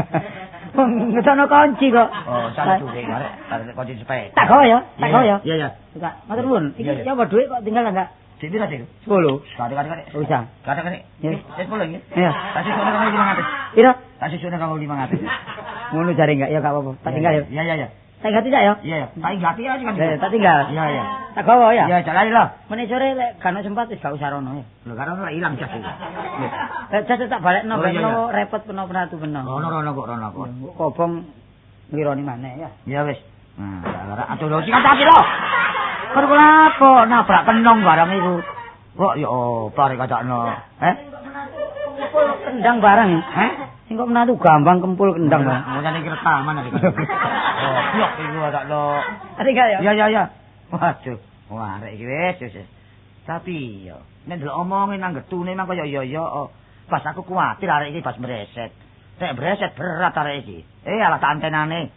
Ngetokno kunci kok. Oh, salah duit arek kunci sepeda. Tak kok ya, tak kok ya. Iya. Enggak, matur nuwun. Iki ya apa dhuwit kok tinggal enggak? Sik pira sik? 10. Kade. Usah. Kade. Ya. Wis 10 iki. Iya. Kasih sono kanggo 500. Piro? Kasih sono kanggo 500. Ngono jare enggak ya enggak apa-apa. Tak tinggal ya. Iya. Tak ganti tak ya? Iya. Tak ganti aja kan. Tak tinggal. Iya. Tak gawa ya? Ya jalan lho. Meneh sore lek gak sempat wis gak usah rono ya. Lho karo ora ilang jas iki. Jas tak balekno Oh, ben iya, iya. repot penatu peno. Rono kok. Kobong ngironi maneh ya. Ya wis. Nah, atuh lho sing hati lho. Karo lapo nabrak kenong barang iku. Kok ya apa rek kacakno? Kempul kendang barang. Sing kok menatu gampang kempul kendang. Mau nyari rekaman iki. Oh, blok iku kacakno. Ada gak ya? Ya. Waduh. Wah, arek iki wis. Tapi yo nek ndelok omongin nang getune mah kaya yo. Pas aku kuwatir arek iki pas breset. Nek breset berat arek iki. Alah antenane.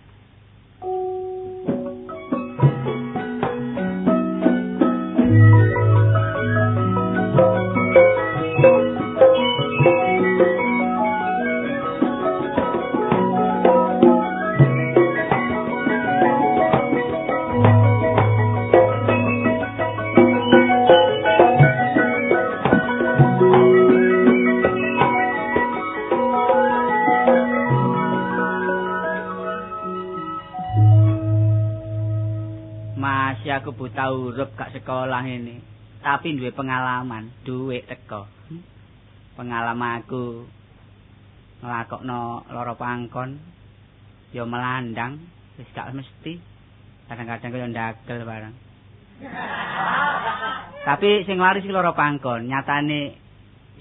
Aku buta huruf gak sekolah ini, tapi duwe pengalaman, duit teko. Pengalaman aku nglakokno loro pangkon, ya melandang, wis gak mesti. Kadang-kadang kaya ndagel barang. Tapi sing laris iki loro pangkon, nyatane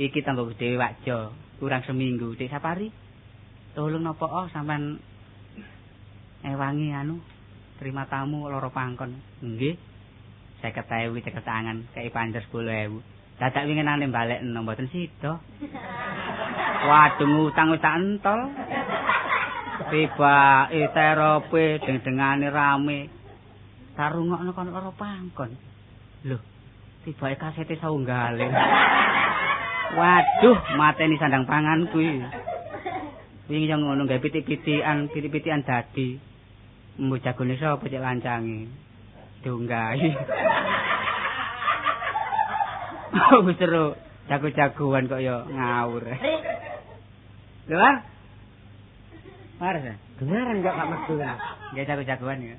iki tanggo dhewe wakjo, kurang seminggu Dik Sapari. Tolong napa sampean ewangi terima tamu loro pangkon. Nggih. 50.000 cekel tangan, kei panjer 10.000. Dadak winginane balekno mboten sida. Waduh ngutang wis tak entol. Tibake terope deng-dengane rame. Tarungokno kon loro pangkon. Lho, tibake kasete saunggale. Waduh, mateni sandang pangan kuwi. Wingi yo ngono gawe pitik-pitikan dadi. Mbu jagone sapa cek lancange. Dunggahi. Oh, seru. Jago-jagoan kok ya ngawur. Lho, Mar? Mar. Dengaran gak metu. Nggih jago-jagoan ya.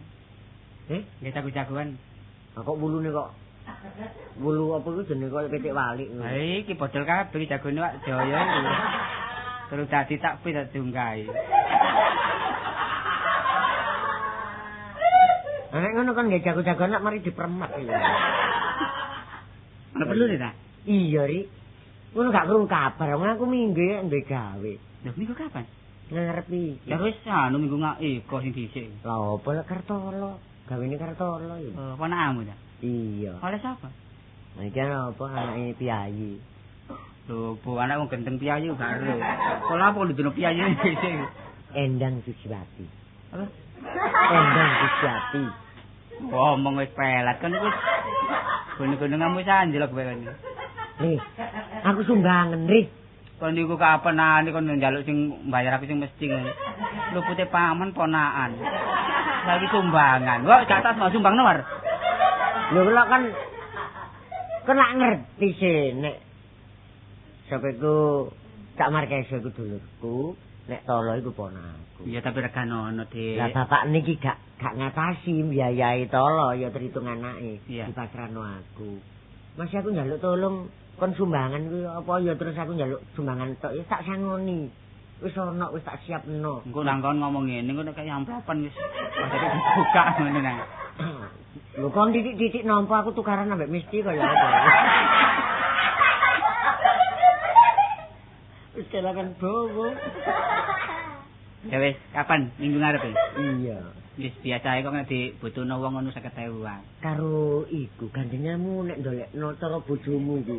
Nggih jago-jagoan. Kok wulune kok wulu apa ku jenenge kaya pitik walik. Ha iki bodol kabeh jagone Wak Jaya iki. Terus dadi tak pi tak dunggahi. Nek ngono kan nggih jago-jagoan nak mari dipermat iki. Ana perlu ta? Iya, Ri. Ngono gak krungu kabar, wong aku minggu ndek gawe. Lho minggu kapan? Ngarep iki. Ya wis minggu kok sing dhisik. Lah opo lek Kartolo? Gawene Kartolo iki. Oh, ponakmu ta? Iya. Oleh sapa? Nah iki apa anake Piyayi. Lho, bu anak wong gendeng Piyayi gak ero. Kok apa ndene Piyayi dhisik? Endang Suciwati. Apa? Endang Suciwati. Ngomong wis pelat kan iku. Gunung-gununganmu sanjelok kowe kan. Nih, aku sumbangan, Ri. Kon niku kapenane kon njaluk sing mbayar aku sing mesti ngono. Lho putih paman ponakan. Lagi sumbangan. Kok gak tas mau sumbang nomor? Lho kok kan kena ngerti sih nek sapa iku Cak Markeso iku dulurku, nek Tolo iku ponakku. Iya tapi regane ono, Dik. Lah bapak niki gak ngatasi biayai Tolo ya terhitung anake dipasrahno aku. Masih aku njaluk tolong kon sumbangan kuwi apa ya terus aku njaluk sumbangan tok ya tak sangoni. Wis ono wis tak siapno. Engko nang kon ngomong ngene engko nek amplopan wis padha dibuka ngono nang. Lho kon titik-titik nampa aku tukaran ambek Misti kaya apa. Wis kelakan bowo. Ya wis, kapan minggu ngarep ya? Iya. Wis biasa kok nek dibutuhno wong ngono 50.000-an. Karo iku gandengmu nek ndolekno cara bojomu iku.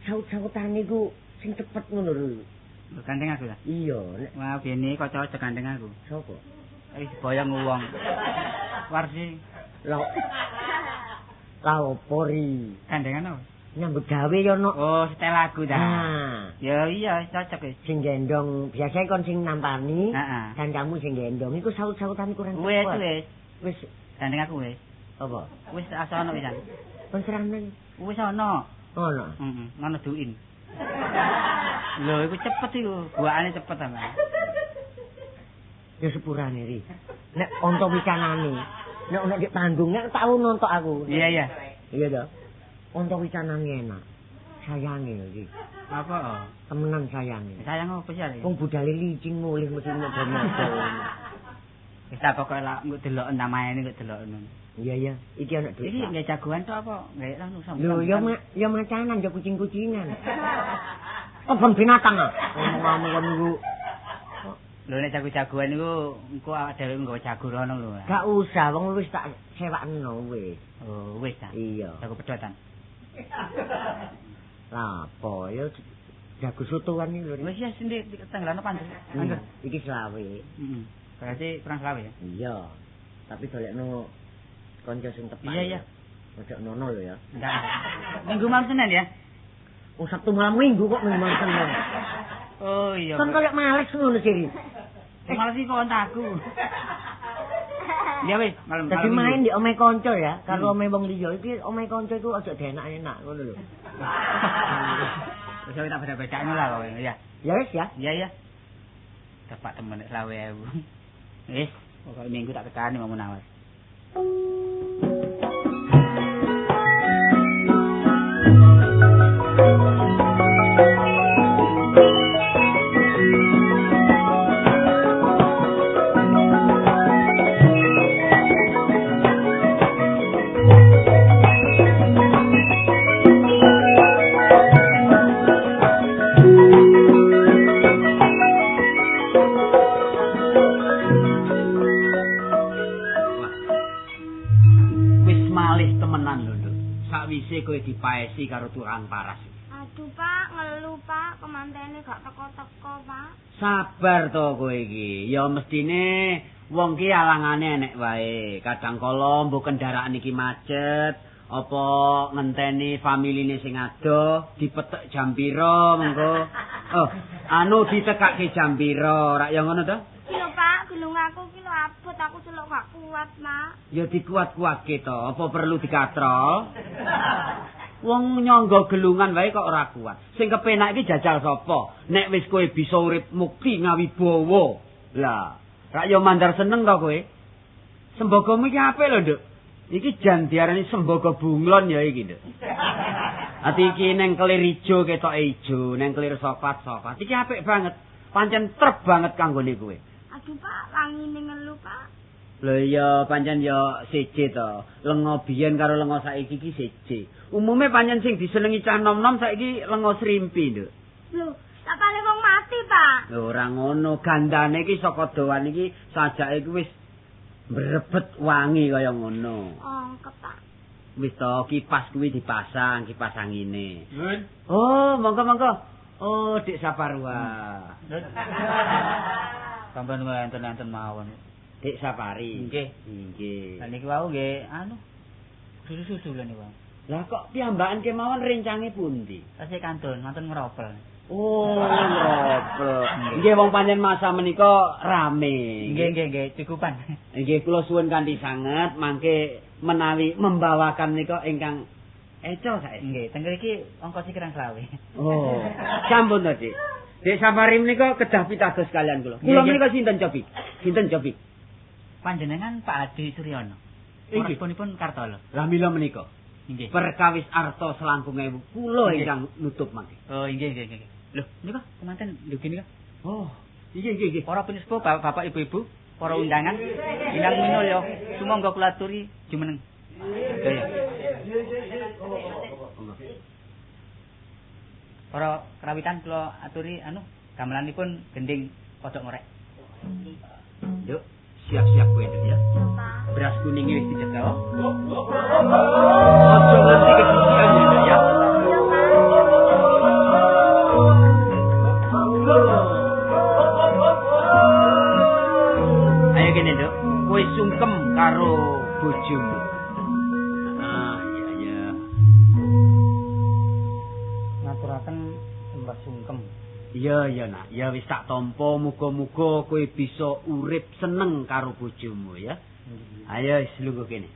Saut-sautan niku sing cepet ngono lho. Gandeng aku ta? Iya, nek wah bene kok cocok gandeng aku. sapa? Wis boyong wong. Warsi. Lah opo ri? Gandengan apa? Nyambut gawe ya ono. Oh, setel lagu ta. Nah, Ya iya cocok wis. sing gendong biasa kon sing nampani. Heeh. Dan kamu sing gendong iku saut-sautan kurang Wis cepet. wis. Wis Gandeng aku wis. apa? Wis asa ono wisan. Penserane Wis ono. ono. Heeh, ngono duin. Lho iku cepet iku, buakane cepet ta, Mas. Ya sepurane ri. Nek onto wicanane. Nek di panggung nek tau nonton aku. Iya iya. Iya toh. Kanca wicanane enak. Sayange iki. Apa? Temenan sayange. Sayang apa sih arek? Wong budale licin mulih mesti ngobrol-ngobrol. Wis tak pokoke lak engko delok namane engko delok ngono. Iya. Iki ana duit. Iki nggih jagoan to apa? Nggih anu sampeyan. Lho, ya macanan ya kucing-kucingan. Kebon binatang ah. Ngomong-ngomong kon niku. Lho nek jago-jagoan niku engko awak dhewe nggawa jago rono lho. Gak usah, wong wis tak sewakno wis. Oh, wis ta. Iya. Jago pedotan. Lah apa ya jago sotoan iki lho. Wis ya sendiri tanggalane pantes. Angger. Iki selawe. Heeh. Berarti kurang selawe ya? Iya. Tapi golekno kanca sing tepat. Iya. Ojo nono lho ya. Enggak. Minggu malam Senin ya? Oh, Sabtu malam Minggu kok minggu malam Senin. Oh iya. Kan koyo males ngono sih. Males iki kontakku. Ya wis, malam. Dadi main di omahe kanca ya, karo omahe wong liya iki omahe kanca iku aja dienak-enak ngono lho. Wis tak beda-bedakno lah kowe ya. Ya wis ya. Iya. Dapat temen nek 20.000. Wis, pokoke minggu tak tekani mau nawas. Sakwise kowe dipaesi karo tukang paras. Aduh, Pak, ngelu, Pak, kemantene gak teko-teko, Pak. Sabar to kowe iki. Ya mestine wong ki alangane enek wae. Kadang kala mbok kendaraan iki macet, apa ngenteni familine sing adoh, dipetek jam pira mengko. Oh, anu ditekake jam pira, rak ya ngono to? Iya, Pak, gelung aku ki lho abot, aku celuk gak kuat, Pak. Ya dikuat-kuatke to, apa perlu dikatrol? Wong nyangga gelungan wae kok ora kuat. Sing kepenak iki jajal sapa? Nek wis kowe bisa urip mukti ngawibawa. Lah, rak ya mandar seneng to kowe. Sembagamu iki apik lho, Nduk. Iki jan diarani sembaga bunglon ya iki, Nduk. Ati iki ning kelir ijo ketoke ijo, ning kelir soklat. Iki apik banget. Pancen trep banget kanggone kowe. Aduh, Pak, wangine ngelu, Pak. Lho iya pancen ya seje to. Lenga biyen karo lenga saiki iki seje. Umume pancen sing disenengi cah nom-nom saiki lenga srimpi, Nduk. Lho, sapane wong mati, Pak. Lho ora ngono, gandane iki saka doan iki sajake iki wis mbrebet wangi kaya ngono. Ongkep, Pak. Wis to kipas kuwi dipasang, kipas angine. Nun. Oh, monggo-monggo. Oh, Dik Saparwa. Sampeyan enten-enten mawon. Dik Sapari. Nggih. Nggih. Lah niki wau nggih anu susu-susu lho niku. Lah kok piyambakan kemawon rencange pundi? Tasih kantun, ngoten ngeropel. Oh, ngropel. Nggih wong pancen masa menika rame. Nggih, cukupan. Nggih kula suwun kanthi sanget mangke menawi membawakan menika ingkang eco sae. Nggih, teng mriki ongkos kirang 20. Oh, sampun to, Dik. Dik Sapari menika kedah pitados kalian kula. Kula menika sinten cobi? Sinten cobi? Panjenengan Pak Adi Suryono. Inggih. Punipun Kartolo. Lah mila menika. Nggih. Perkawis arta selangkung ewu kula ingkang nutup mangke. Oh, nggih. Lho, niku kemanten ndugi niku. Oh, nggih. Para penispo, bapak ibu-ibu, para undangan, ingkang minul ya. Sumangga kula aturi jumeneng. Gaya. Para kerawitan kula aturi gamelanipun gending kodhok ngorek. Yuk, siap-siap kowe Nduk ya. Pak. Beras kuning wis dicekel. Ojo nganti kesucian ya, Nduk ya. Ayo kene, Nduk. Kowe sungkem karo bojomu. Ah, iya. Ngaturaken sembah sungkem. Iya, Nak. Ya wis tak tampa muga-muga kowe bisa urip seneng karo bojomu ya. Ayo wis lungguh kene.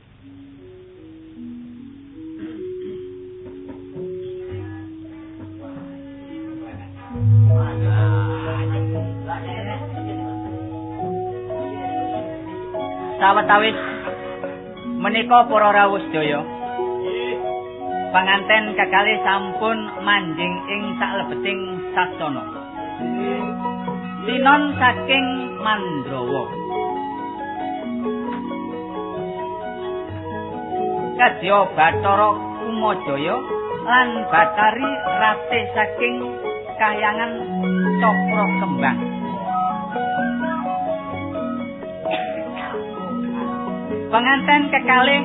Sawetawis menika para rawuh sedaya Panganten kekalih sampun manjing ing saklebeting sasana. Sinon saking Mandrawa. Kadya Bathara Kumajaya lan Batari Rate saking Kahyangan Cakra Kembang. Panganten kekalih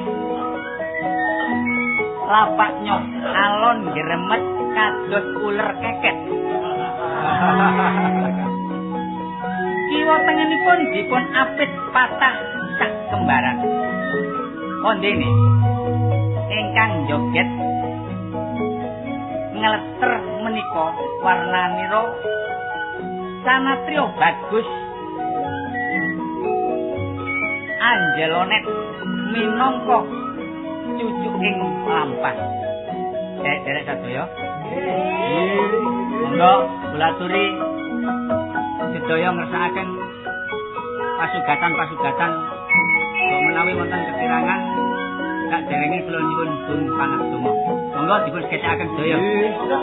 lapak nyok alon gremet kados uler keket. Kiwa tengenipun dipun apit patah sak kembaran. Kondene ingkang joget ngeleter menika warnanira sanatria bagus Angelonet minangka cucuking lampah. Derek sadaya. Monggo kula aturi sedaya ngersakaken pasugatan-pasugatan kok menawi wonten kekirangan sak derenge kula nyuwun pun panastuma. Monggo dipun sekecakaken sedaya. Monggo.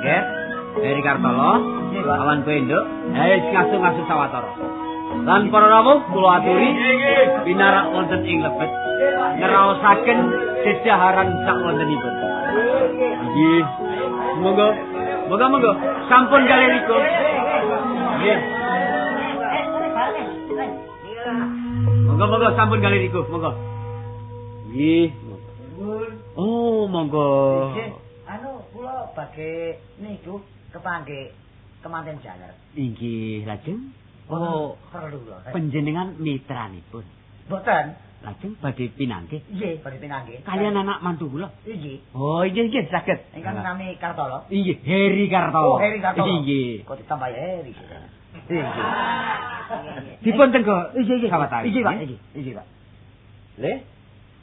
Nggih, dari Kartolo, awan kowe nduk, ayo ngasu-ngasu sawetara. Lan para rawuh kula aturi pinarak wonten ing lebet ngraosaken dedaharan sak wontenipun. Nggih. Monggo sampun kalih rika. Nggih. Monggo sampun kalih rika, monggo. Nggih. Oh, monggo. Anu kula badhe niku kepangge kemanten jaler. Inggih, lajeng. Oh, perlu lho. Panjenengan mitranipun. Mboten. Lajeng badhe pinanggih. Nggih, badhe pinanggih. Kalian anak mantu kula. Nggih. Oh, nggih saged. Ingkang nami Kartolo. Inggih, Heri Kartolo. Oh, Heri Kartolo. Inggih. Kok ditambah Heri. Inggih. Dipun tenggo. Nggih, sawetari. Nggih, Pak. Nggih, Pak. Le,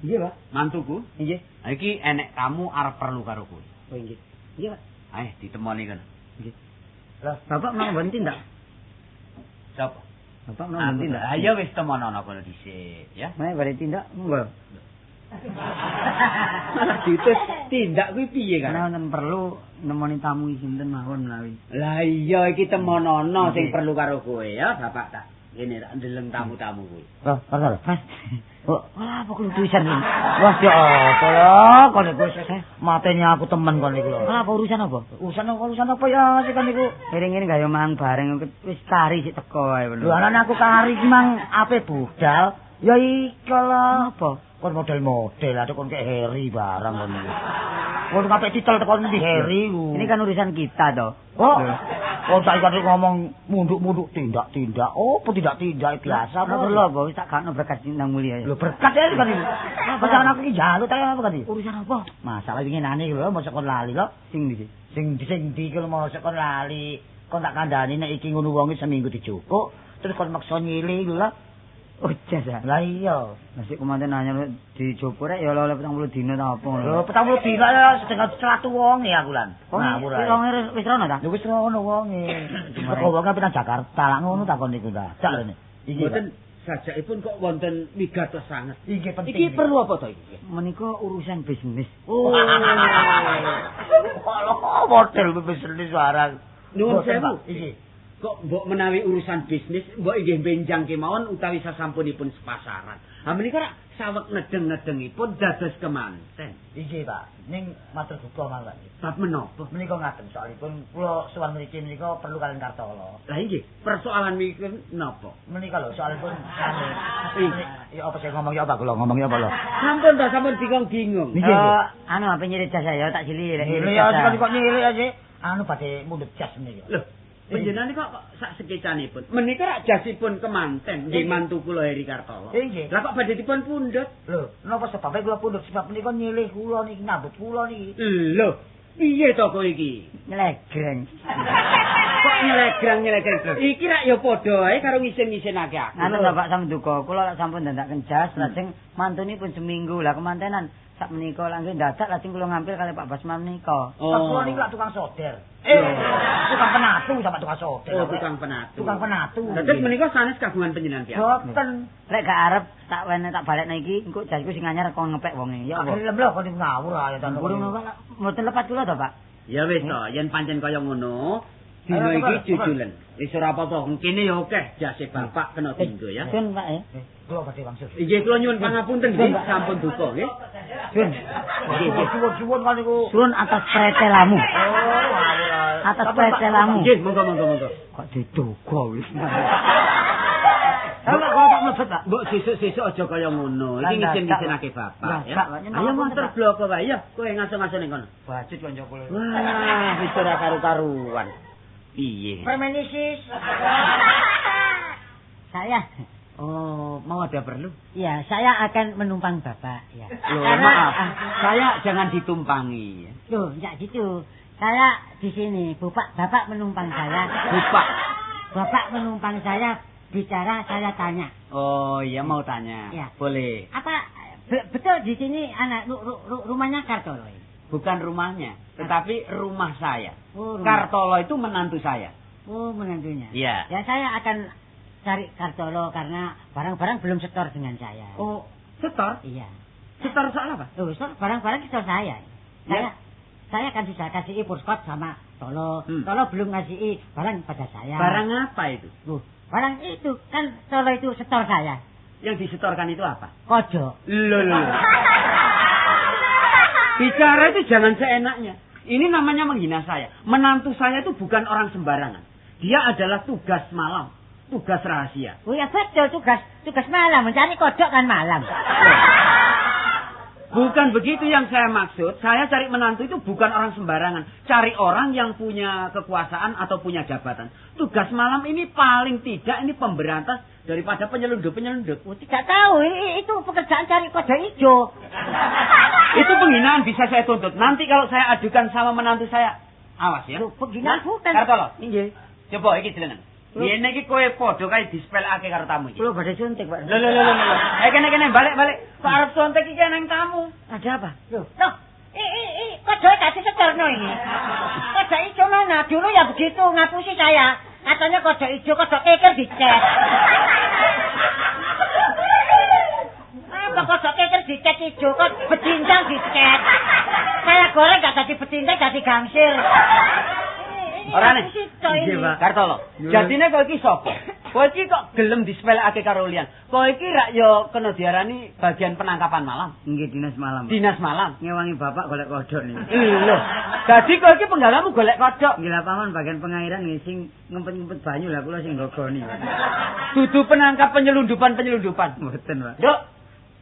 Nggih, Pak. mantuku. Nggih. Iki enek kamu arep perlu karo kowe. Oh, nggih. Nggih, Pak. Ayo ditemoni kan. Nggih. Lah, Bapak mau berhenti ndak? Sapa? Bapak mau berhenti ndak? Ayo wis temonono kono dhisik, ya. Mau berhenti ndak? Monggo. Dites tindak kuwi piye kan? Karena wonten perlu nemoni tamu sinten mawon menawi. Lah iya iki temonono sing perlu karo kowe ya, Bapak tak. Ngene tak ndeleng tamu-tamu kuwi. Loh, Kartolo. Mas. Oh, apa kudu tulisan iki? Wah, ya apa ya? Kon niku matenya aku temen kon niku lho. Apa urusan apa? Urusan apa ya sik kon niku? Ring-ring gayo mangan bareng wis kari sik teko ae lho. Lho anane aku kari ki mang ape budal. Ya iki lho. Apa? Kon model-model atau kon kayak Heri barang kon niku. Kon kabeh titel tekon di Heri ku. Ini kan urusan kita toh. Oh. Kon saiki ngomong munduk-munduk tindak-tindak. Oh, apa tindak-tindak biasa. Ora perlu apa, wis tak gakno berkat Bintang Mulia ya. Lho berkat ya kan iki. Apa aku iki njaluk ta apa kan iki? Urusan apa? Masalah winginane iki lho, mosok kon lali lho. Sing ndi? Sing ndi iki lho mosok kon lali. Kon tak kandhani nek iki ngono wong seminggu dijupuk, terus kon maksa nyilih lho. Oh, jas ya. Lah iya. Masih kemanten nanya dijupuk rek ya oleh 40 dina ta apa ngono. Lho 40 dina ya setengah 100 wong ya aku lan. Ngawur ae. Wis rono ta? Wis rono wonge. Kok wong pinang Jakarta lah ngono takon niku ta. Cak rene. Iki Mboten sajakipun kok wonten migatos sanget. Iki penting. Iki perlu apa to iki? Menika urusan bisnis. Oh. Kalau model bisnis barang. Nuwun sewu. Iki. Kok mbok menawi urusan bisnis mbok inggih benjang kemawon utawi sasampunipun sepasaran. Ha menika rak saweg nedeng-nedengipun dados kemanten. Iki, Pak. Ning matur duka mawon. Bab menapa? Menika ngaten soalipun kula sowan mriki menika perlu kalian Kartolo. Lah inggih, persoalan niki napa? Menika lho soalipun anu. Ya apa sing ngomong ya apa kula ngomong ya apa lho. Sampun ta sampun bingung-bingung. Anu apa nyirit jas saya tak cilik rek. Ya kok nyirit aja. Anu badhe mundhut jas menika. Lho, panjenengan kok sak sekecanipun. Menika rak jasipun kemanten nggih mantu kula Heri Kartolo. Nggih. Lah kok badhe dipun pundhut? Lho, napa sebabe kula pundhut sebab menika nyilih kula niki nyambut kula niki. Lho, piye to kowe iki? Nyelegreng. Kok nyelegreng. Iki rak ya padha ae karo ngisin-ngisinake aku. Anu Bapak sampeyan duka, kula sampun ndandaken jas lajeng mantunipun seminggu lah kemantenan sak menika langsung dadak lajeng kula ngampil kali Pak Basman menika. Kula niku lak tukang soder. Tukang penatu sama tukang soder. Oh, tukang penatu. Tukang penatu. Dados menika sanes kagungan panjenengan piyambak. Boten. Lek gak arep tak wene tak balekne iki, engko jasku sing anyar kon ngepek wonge. Ya apa? Gelem lho kon ngawur ae ta. Burung Pak, mboten lepat kula to, Pak. Ya wis to, yen pancen kaya ngono, dina iki jujulen. Wis ora apa-apa, kene ya akeh jase bapak kena dinggo ya. Sun, Pak ya. Kula badhe wangsul. Inggih kula nyuwun pangapunten nggih, sampun duka nggih. Sun. Nggih, suwun kan niku. Sun atas pretelamu. Oh, ngawur ae. Atas pretelamu. Nggih, monggo. Kok diduga wis. Kalau kok tak mlebet, Pak. Mbok sesuk-sesuk aja kaya ngono. Iki ngisin-ngisinake bapak ya. Ayo motor bloko wae ya, kowe ngaso-ngaso ning kono. Bacut kanca kula. Wah, wis ora karu-karuan. Piye? Permenisis. Saya. Oh, mau ada perlu? Ya, saya akan menumpang Bapak ya. Loh, maaf. Saya jangan ditumpangi. Loh, enggak gitu. Saya di sini, Bapak menumpang saya. Bapak menumpang saya, bicara saya tanya. Oh, iya mau tanya. Ya. Boleh. Apa betul di sini anak rumahnya Kartolo ini? Bukan rumahnya, tetapi rumah saya. Oh, rumah. Kartolo itu menantu saya. Oh, menantunya. Iya. Ya, saya akan cari Kartolo karena barang-barang belum setor dengan saya. Oh, setor? Iya. Setor soal apa? Loh, barang-barang setor saya. Saya kan sudah kasih purskot sama Tolo. Tolo belum ngasih barang pada saya. Barang apa itu? Loh, barang itu kan Tolo itu setor saya. Yang disetorkan itu apa? Kojo. Loh. Bicara itu jangan seenaknya. Ini namanya menghina saya. Menantu saya itu bukan orang sembarangan. Dia adalah tugas malam. Tugas rahasia. Oh ya betul, tugas malam. Mencari kodok kan malam. Bukan begitu yang saya maksud. Saya cari menantu itu bukan orang sembarangan. Cari orang yang punya kekuasaan atau punya jabatan. Tugas malam ini paling tidak ini pemberantas daripada penyelundup-penyelundup. Oh, tidak tahu. Itu pekerjaan cari kodok hijau. Itu penghinaan bisa saya tuntut. Nanti kalau saya adukan sama menantu saya, awas ya. Loh, penghinaan bukan. Kartolo. Nggih. Coba iki jenengan. Yen iki kowe padha kae dispelake karo tamu iki. Kulo badhe suntik, Pak. Lho. Kene balik. Kok arep suntik iki nang tamu. Ada apa? Loh, kodok kasih setorno ini. Kodok hijau mana? Dulu ya begitu, ngapusi saya. Katanya kodok hijau, kodok keker dicet. Apa kodok keker dicet hijau, kok becincang dicet. Saya goreng gak jadi becincang, jadi gangsir. Ora nek. Kartolo. Jadine kowe iki sapa? Kowe iki kok gelem dispelake karo liyan. Kowe iki rak ya kena diarani bagian penangkapan malam. Nggih, dinas malam. Dinas malam. Ngewangi bapak golek kodok niku. Lho. Dadi kowe iki penggalamu golek kodok. Nggih, paman bagian pengairan nggih sing ngempet-ngempet banyu lah kula sing gogoni. Dudu penangkap penyelundupan. Mboten, Pak. Nduk,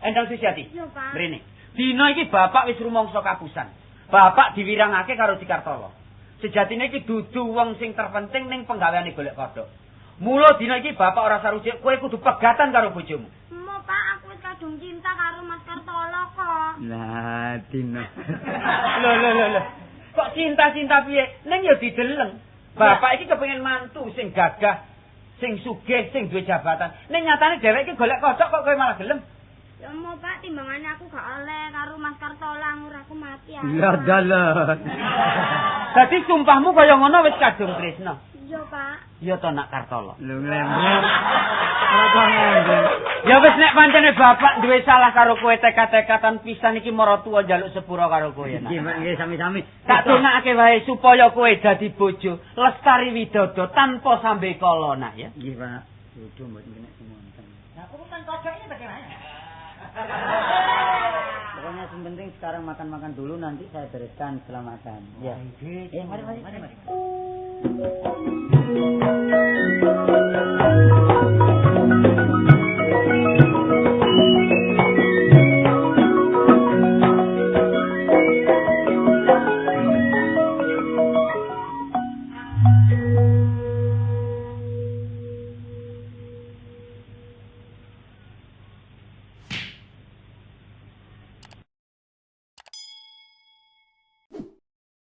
Endang Susiati. Yo, Pak. Mrene. Dina iki bapak wis rumangsa kapusan. Bapak diwirangake karo Dikartolo. Sejatine iki dudu wong sing terpenting ning penggaweane golek kodok. Mula dina iki bapak ora sarujuk, kowe kudu pegatan karo bojomu. Mo, Pak, aku wis kadung cinta karo Mas Kartolo kok. Lah, Dina. Lho. Kok cinta-cinta piye? Ning ya dideleng. Bapak iki kepengin mantu sing gagah, sing sugih, sing duwe jabatan. Ning nyatane dheweke iki golek kodok kok kowe malah gelem. Ya mau Pak, timbangannya aku gak oleh karo Mas Kartolo anggur aku mati ya. Ya dalan. Dadi sumpahmu kaya ngono wis kadung tresna. Iya, Pak. Ya to nak Kartolo. Lho nglembet. Ora kok nglembet. Ya wis nek pancene bapak duwe salah karo kowe tekad-tekatan pisan iki maratuwa njaluk sepura karo kowe. Nggih, Pak, nggih sami-sami. Tak dongake wae supaya kowe dadi bojo lestari widodo tanpa sambe kala nak ya. Nggih, Pak. Dudu mboten kena semonten. Nah, urusan kodok ini bagaimana? Pokoknya yang penting sekarang makan-makan dulu, nanti saya bereskan setelah makan. Ya. Mari. Mari.